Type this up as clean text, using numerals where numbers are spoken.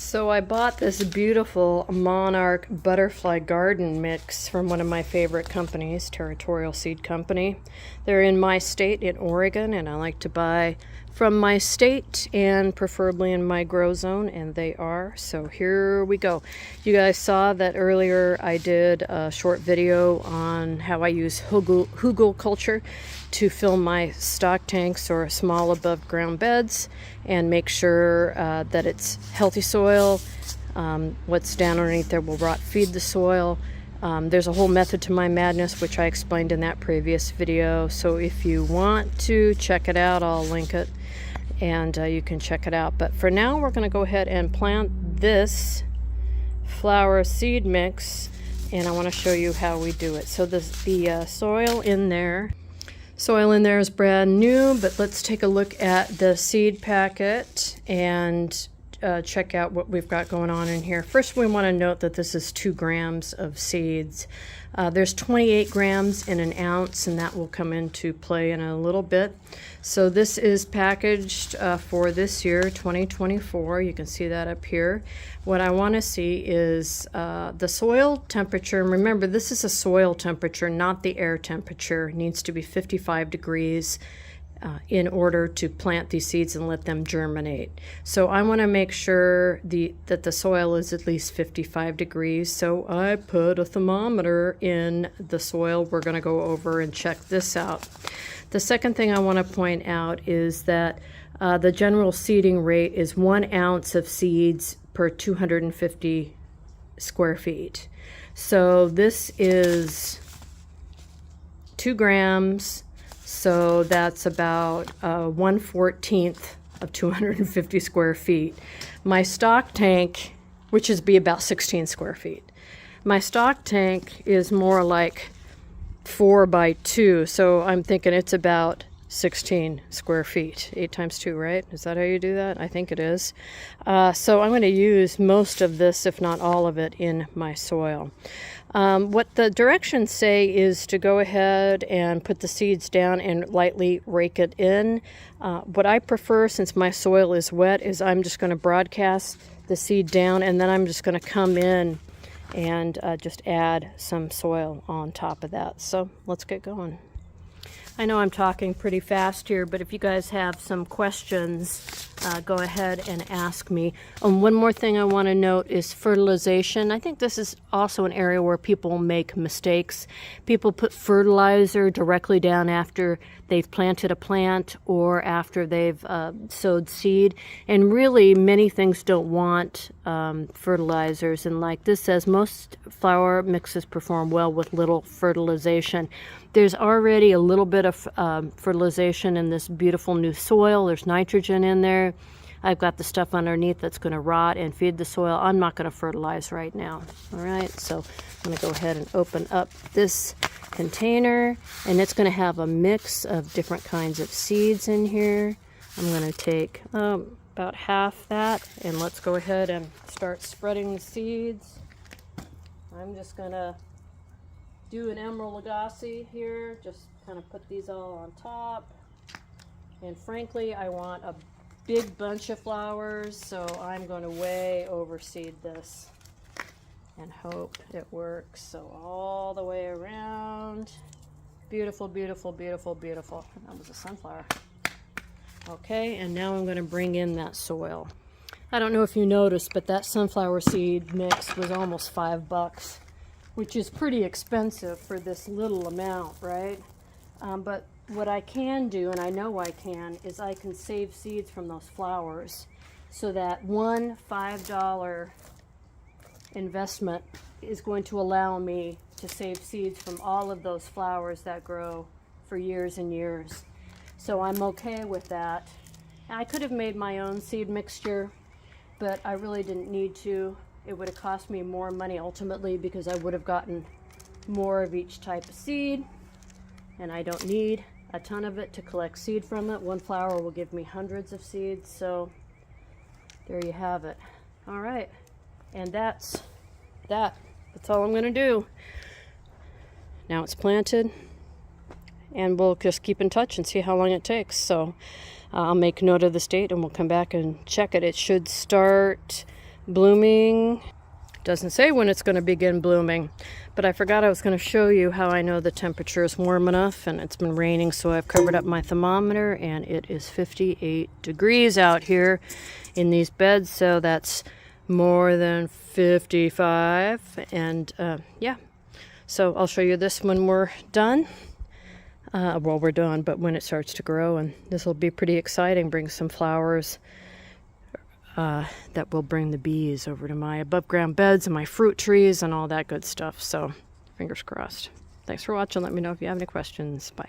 So I bought this beautiful Monarch Butterfly Garden mix from one of my favorite companies, Territorial Seed Company. They're in my state in Oregon, and I like to buy from my state and preferably in my grow zone, and they are. So here we go. You guys saw that earlier I did a short video on how I use Hugelkulture to fill my stock tanks or small above ground beds and make sure that it's healthy soil. What's down underneath there will rot feed the soil. There's a whole method to my madness, which I explained in that previous video. So if you want to check it out, I'll link it and you can check it out. But for now, we're going to go ahead and plant this flower seed mix, and I want to show you how we do it. So the soil in there is brand new, but let's take a look at the seed packet and check out what we've got going on in here. First, we want to note that this is 2 grams of seeds. There's 28 grams in an ounce, and that will come into play in a little bit. So this is packaged for this year, 2024. You can see that up here. What I want to see is the soil temperature. And remember, this is a soil temperature, not the air temperature. It needs to be 55 degrees. In order to plant these seeds and let them germinate. So I want to make sure that the soil is at least 55 degrees. So I put a thermometer in the soil. We're going to go over and check this out. The second thing I want to point out is that the general seeding rate is 1 ounce of seeds per 250 square feet. So this is 2 grams. So that's about 1/14 of 250 square feet. My stock tank, which is be about 16 square feet. My stock tank is more like 4 by 2. So I'm thinking it's about 16 square feet. 8 times 2, right? Is that how you do that? I think it is. So I'm going to use most of this, if not all of it, in my soil. What the directions say is to go ahead and put the seeds down and lightly rake it in. What I prefer, since my soil is wet, is I'm just going to broadcast the seed down, and then I'm just going to come in and just add some soil on top of that. So let's get going. I know I'm talking pretty fast here, but if you guys have some questions, go ahead and ask me. One more thing I want to note is fertilization. I think this is also an area where people make mistakes. People put fertilizer directly down after they've planted a plant or after they've sowed seed. And really, many things don't want fertilizers. And like this says, most flower mixes perform well with little fertilization. There's already a little bit of fertilization in this beautiful new soil. There's nitrogen in there. I've got the stuff underneath that's going to rot and feed the soil. I'm not going to fertilize right now. All right, so I'm going to go ahead and open up this container, and it's going to have a mix of different kinds of seeds in here. I'm going to take about half that, and let's go ahead and start spreading the seeds. I'm just going to do an emerald lagasse here, just kind of put these all on top. And frankly, I want a big bunch of flowers, so I'm going to way overseed this and hope it works. So all the way around. Beautiful, beautiful, beautiful, beautiful. That was a sunflower. Okay, and now I'm going to bring in that soil. I don't know if you noticed, but that sunflower seed mix was almost $5, which is pretty expensive for this little amount, right? But what I can do, and I know I can, is I can save seeds from those flowers so that one $5 investment is going to allow me to save seeds from all of those flowers that grow for years and years. So I'm okay with that. I could have made my own seed mixture, but I really didn't need to. It would have cost me more money ultimately because I would have gotten more of each type of seed, and I don't need a ton of it to collect seed from it. One flower will give me hundreds of seeds, so there you have it. All right, and that's all I'm going to do. Now it's planted, and we'll just keep in touch and see how long it takes. So I'll make note of this date, and we'll come back and check it. It should start blooming. Doesn't say when it's going to begin blooming, but I forgot I was going to show you how I know the temperature is warm enough, and it's been raining, so I've covered up my thermometer, and it is 58 degrees out here in these beds, so that's more than 55, and yeah. So I'll show you this when we're done. Well, we're done, but when it starts to grow, and this will be pretty exciting, bring some flowers that will bring the bees over to my above ground beds and my fruit trees and all that good stuff. So fingers crossed. Thanks for watching. Let me know if you have any questions. Bye.